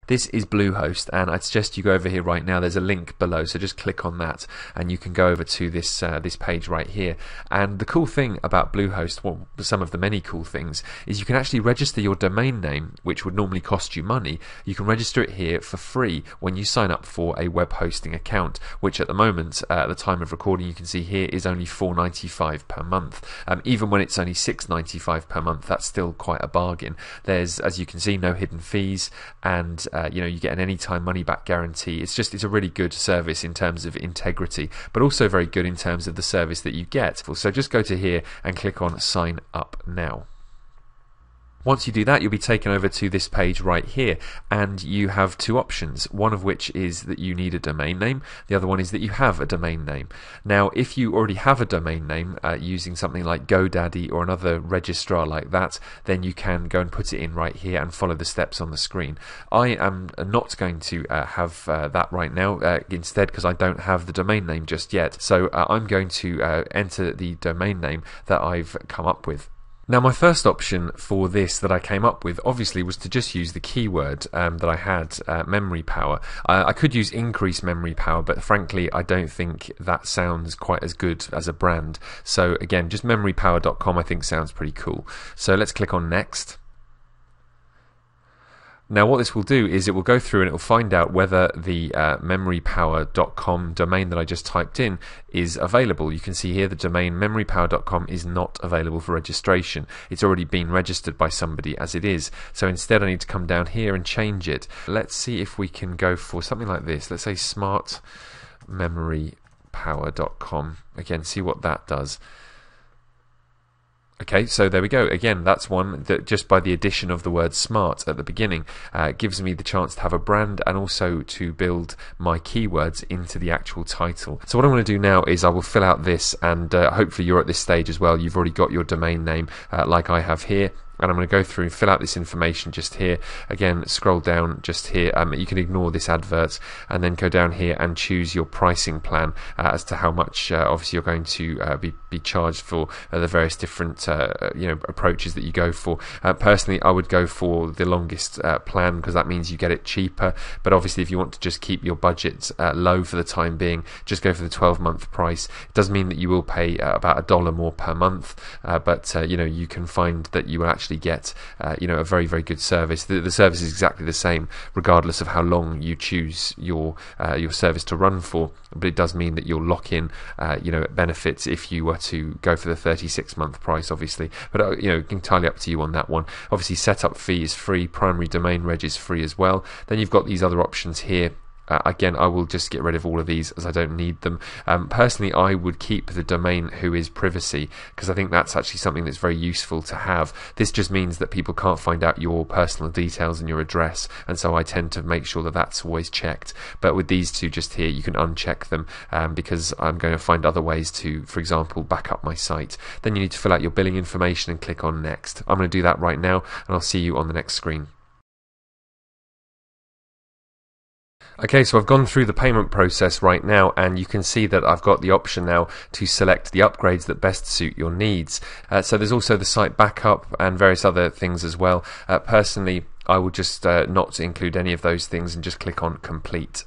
This is Bluehost, and I'd suggest you go over here right now. There's a link below, so just click on that and you can go over to this this page right here. And the cool thing about Bluehost, well, some of the many cool things, is you can actually register your domain name, which would normally cost you money. You can register it here for free when you sign up for a web hosting account, which at the moment, at the time of recording, you can see here is only $4.95 per month. Even when it's only $6.95 per month, that's still quite a bargain. There's, as you can see, no hidden fees, and you get an anytime money back guarantee. It's a really good service in terms of integrity, but also very good in terms of the service that you get. So just go to here and click on sign up now. Once you do that, you'll be taken over to this page right here, and you have two options, one of which is that you need a domain name, the other one is that you have a domain name. Now, if you already have a domain name using something like GoDaddy or another registrar like that, then you can go and put it in right here and follow the steps on the screen. I am not going to have that right now, instead, because I don't have the domain name just yet. So I'm going to enter the domain name that I've come up with. Now, my first option for this that I came up with obviously was to just use the keyword that I had, memory power. I could use increase memory power, but frankly I don't think that sounds quite as good as a brand. So again, just memorypower.com I think sounds pretty cool. So let's click on next. Now what this will do is it will go through and it will find out whether the memorypower.com domain that I just typed in is available. You can see here the domain memorypower.com is not available for registration. It's already been registered by somebody as it is. So instead I need to come down here and change it. Let's see if we can go for something like this. Let's say smartmemorypower.com. Again, see what that does. Okay, so there we go. Again, that's one that just by the addition of the word smart at the beginning gives me the chance to have a brand and also to build my keywords into the actual title. So what I'm going to do now is I will fill out this, and hopefully you're at this stage as well. You've already got your domain name like I have here. And I'm going to go through and fill out this information just here. Again, scroll down just here. You can ignore this advert and then go down here and choose your pricing plan as to how much obviously you're going to be charged for the various different approaches that you go for. Personally, I would go for the longest plan because that means you get it cheaper. But obviously, if you want to just keep your budget low for the time being, just go for the 12-month price. It does mean that you will pay about $1 more per month, but you can find that you will actually get a very, very good service. The service is exactly the same regardless of how long you choose your service to run for, but it does mean that you'll lock in benefits if you were to go for the 36-month price, obviously, but entirely up to you on that one. Obviously, setup fee is free, primary domain reg is free as well. Then you've got these other options here. Again, I will just get rid of all of these as I don't need them. Personally, I would keep the domain who is privacy because I think that's actually something that's very useful to have. This just means that people can't find out your personal details and your address, and so I tend to make sure that that's always checked. But with these two just here, you can uncheck them because I'm going to find other ways to, for example, back up my site. Then you need to fill out your billing information and click on next. I'm going to do that right now, and I'll see you on the next screen. Okay, so I've gone through the payment process right now, and you can see that I've got the option now to select the upgrades that best suit your needs. So there's also the site backup and various other things as well. Personally, I will just not include any of those things and just click on complete.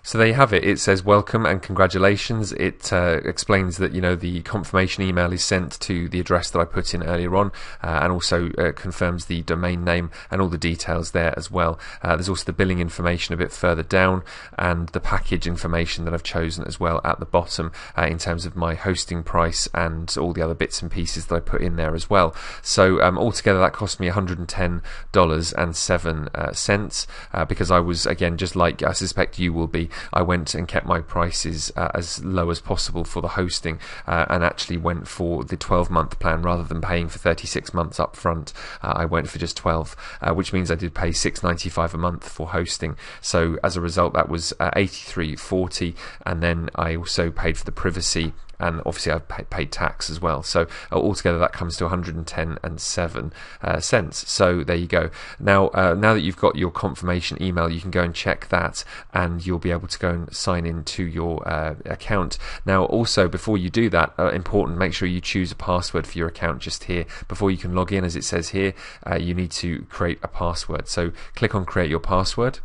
So there you have it. It says welcome and congratulations. It explains that the confirmation email is sent to the address that I put in earlier on, and also confirms the domain name and all the details there as well. There's also the billing information a bit further down, and the package information that I've chosen as well at the bottom in terms of my hosting price and all the other bits and pieces that I put in there as well. So altogether that cost me $110.07 because I was, again, just like I suspect you will be, I went and kept my prices as low as possible for the hosting and actually went for the 12-month plan rather than paying for 36 months up front. I went for just 12, which means I did pay $6.95 a month for hosting. So as a result, that was $83.40, and then I also paid for the privacy and obviously I've paid tax as well. So altogether that comes to 110.07 cents. So there you go. Now that you've got your confirmation email, you can go and check that, and you'll be able to go and sign into your account. Now also, before you do that, important, make sure you choose a password for your account just here. Before you can log in, as it says here, you need to create a password. So click on create your password.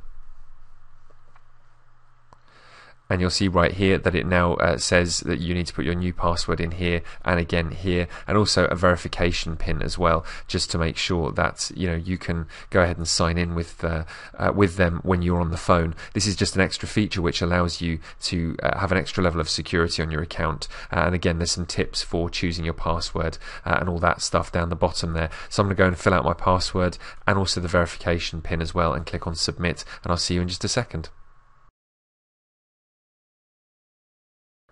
And you'll see right here that it now says that you need to put your new password in here and again here, and also a verification pin as well, just to make sure that you can go ahead and sign in with them when you're on the phone. This is just an extra feature which allows you to have an extra level of security on your account. And again, there's some tips for choosing your password and all that stuff down the bottom there. So I'm going to go and fill out my password and also the verification pin as well, and click on submit, and I'll see you in just a second.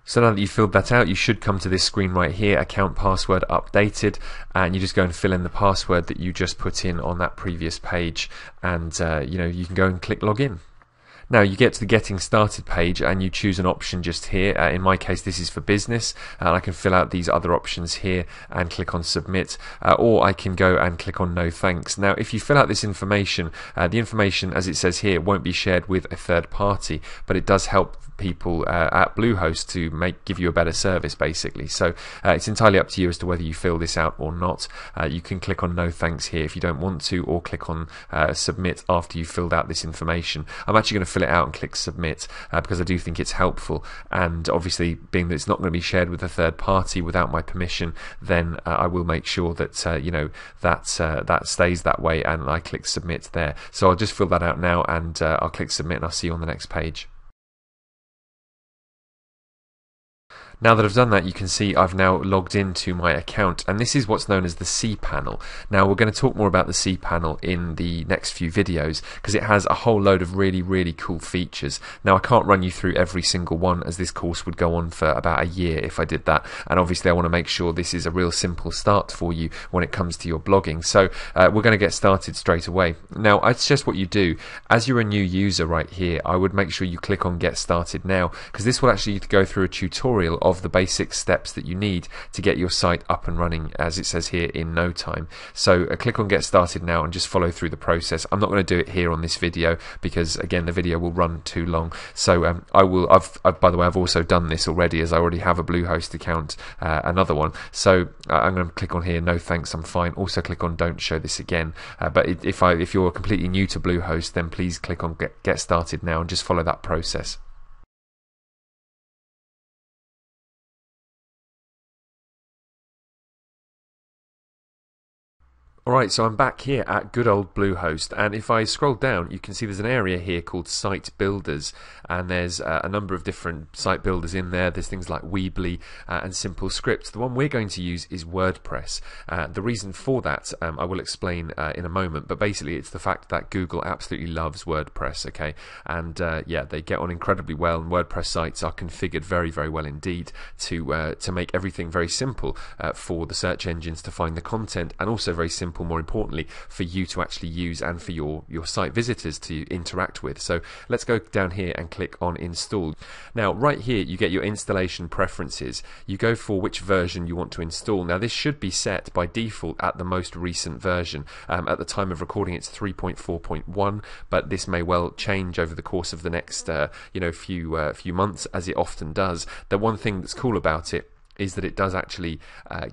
So now that you've filled that out, you should come to this screen right here, account password updated, and you just go and fill in the password that you just put in on that previous page, and you can go and click login. Now you get to the getting started page and you choose an option just here. In my case, this is for business, and I can fill out these other options here and click on submit, or I can go and click on no thanks. Now if you fill out this information, the information, as it says here, won't be shared with a third party, but it does help people at Bluehost to give you a better service basically. So it's entirely up to you as to whether you fill this out or not. You can click on no thanks here if you don't want to, or click on submit after you've filled out this information. I'm actually going to fill it out and click submit because I do think it's helpful, and obviously being that it's not going to be shared with a third party without my permission, then I will make sure that that stays that way, and I click submit there. So I'll just fill that out now, and I'll click submit, and I'll see you on the next page. Now that I've done that, you can see I've now logged into my account, and this is what's known as the cPanel. Now we're going to talk more about the cPanel in the next few videos, because it has a whole load of really cool features. Now I can't run you through every single one, as this course would go on for about a year if I did that, and obviously I want to make sure this is a real simple start for you when it comes to your blogging. So we're going to get started straight away. Now I suggest what you do, as you're a new user right here, I would make sure you click on get started now, because this will actually go through a tutorial of the basic steps that you need to get your site up and running, as it says here, in no time. So click on get started now and just follow through the process. I'm not going to do it here on this video because again the video will run too long. So by the way, I've also done this already, as I already have a Bluehost account, another one. So I'm going to click on here, no thanks, I'm fine. Also click on don't show this again. But if you're completely new to Bluehost, then please click on get started now and just follow that process. Alright, so I'm back here at good old Bluehost, and if I scroll down you can see there's an area here called Site Builders, and there's a number of different site builders in there. There's things like Weebly and Simple Scripts. The one we're going to use is WordPress. The reason for that I will explain in a moment, but basically it's the fact that Google absolutely loves WordPress, okay? And yeah, they get on incredibly well, and WordPress sites are configured very well indeed to make everything very simple for the search engines to find the content, and also very simple, more importantly, for you to actually use and for your site visitors to interact with. So let's go down here and click on install. Now right here you get your installation preferences. You go for which version you want to install. Now this should be set by default at the most recent version. At the time of recording it's 3.4.1, but this may well change over the course of the next few months, as it often does. The one thing that's cool about it is that it does actually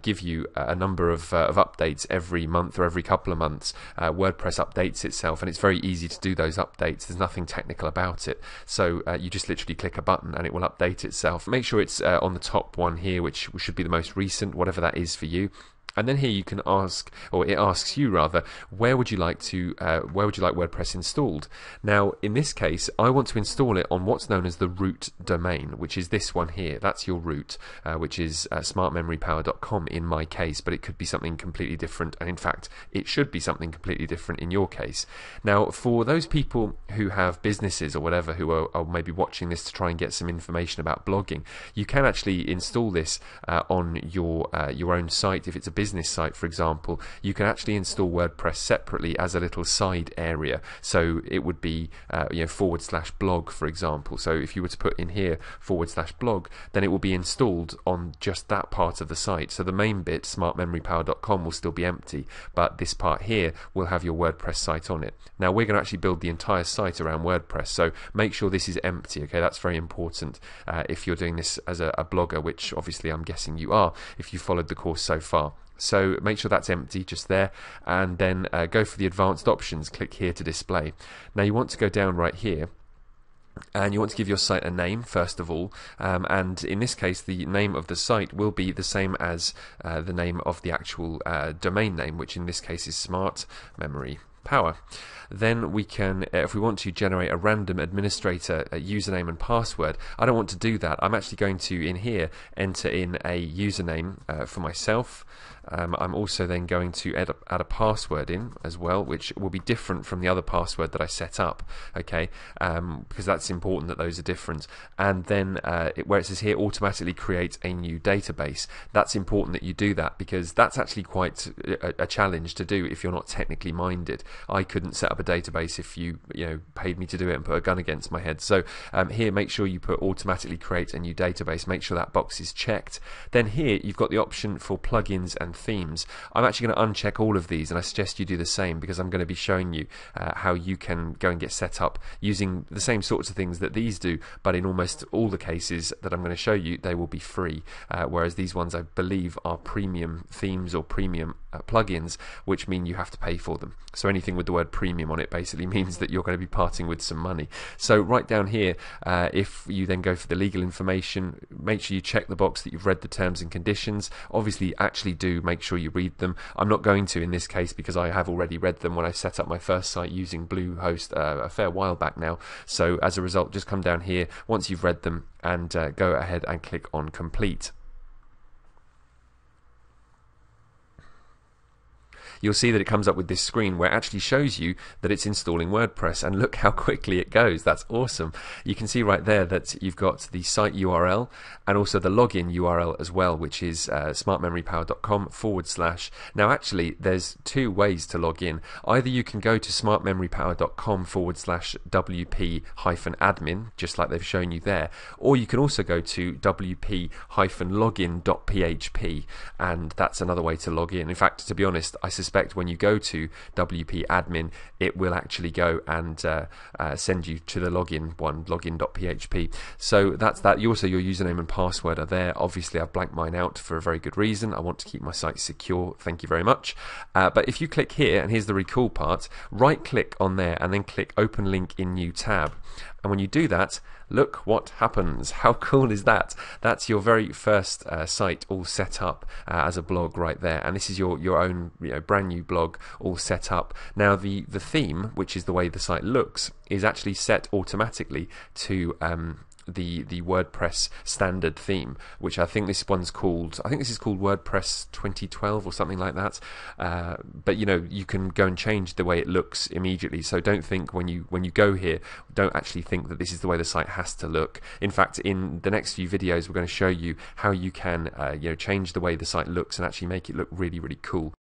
give you a number of updates every month or every couple of months. WordPress updates itself, and it's very easy to do those updates. There's nothing technical about it. So you just literally click a button and it will update itself. Make sure it's on the top one here, which should be the most recent, whatever that is for you. And then here you can ask, or it asks you rather, where would you like WordPress installed? Now in this case I want to install it on what's known as the root domain, which is this one here. That's your root, which is smartmemorypower.com in my case, but it could be something completely different, and in fact it should be something completely different in your case. Now for those people who have businesses or whatever, who are maybe watching this to try and get some information about blogging, you can actually install this on your own site if it's a business business site, for example, you can actually install WordPress separately as a little side area. So it would be /blog, for example. So if you were to put in here /blog, then it will be installed on just that part of the site. So the main bit, smartmemorypower.com, will still be empty, but this part here will have your WordPress site on it. Now we're going to actually build the entire site around WordPress, so make sure this is empty. Okay, that's very important if you're doing this as a blogger, which obviously I'm guessing you are if you followed the course so far. So make sure that's empty just there, and then go for the advanced options. Click here to display. Now you want to go down right here, and you want to give your site a name first of all, and in this case the name of the site will be the same as the name of the actual domain name, which in this case is Smart Memory Power. Then we can, if we want to, generate a random administrator username and password. I don't want to do that. I'm actually going to, in here, enter in a username for myself. I'm also then going to add a password in as well, which will be different from the other password that I set up, okay, because that's important that those are different. And then where it says here automatically create a new database, that's important that you do that, because that's actually quite a challenge to do if you're not technically minded. I couldn't set up a database if you paid me to do it and put a gun against my head. So here, make sure you put automatically create a new database. Make sure that box is checked. Then here you've got the option for plugins and themes. I'm actually going to uncheck all of these, and I suggest you do the same, because I'm going to be showing you how you can go and get set up using the same sorts of things that these do, but in almost all the cases that I'm going to show you, they will be free, whereas these ones I believe are premium themes or premium plugins, which mean you have to pay for them. So anything with the word premium on it basically means that you're going to be parting with some money. So right down here, if you then go for the legal information, make sure you check the box that you've read the terms and conditions. Obviously actually do make sure you read them. I'm not going to in this case, because I have already read them when I set up my first site using Bluehost a fair while back now. So as a result, just come down here once you've read them and go ahead and click on complete. You'll see that it comes up with this screen where it actually shows you that it's installing WordPress, and look how quickly it goes. That's awesome. You can see right there that you've got the site URL and also the login URL as well, which is smartmemorypower.com /. Now actually there's two ways to log in. Either you can go to smartmemorypower.com /wp-admin, just like they've shown you there, or you can also go to wp-login.php, and that's another way to log in. In fact, to be honest, I suspect when you go to WP admin, it will actually go and send you to the login one, login.php. So that's that. Also, your username and password are there. Obviously, I've blanked mine out for a very good reason. I want to keep my site secure. Thank you very much. But if you click here, and here's the really cool part, right click on there and then click open link in new tab. And when you do that, look what happens. How cool is that? That's your very first site all set up as a blog right there, and this is your own brand new blog all set up. Now the theme, which is the way the site looks, is actually set automatically to the WordPress standard theme, which I think this is called WordPress 2012 or something like that. But you can go and change the way it looks immediately. So don't think when you go here, don't actually think that this is the way the site has to look. In fact, in the next few videos, we're going to show you how you can change the way the site looks and actually make it look really, really cool.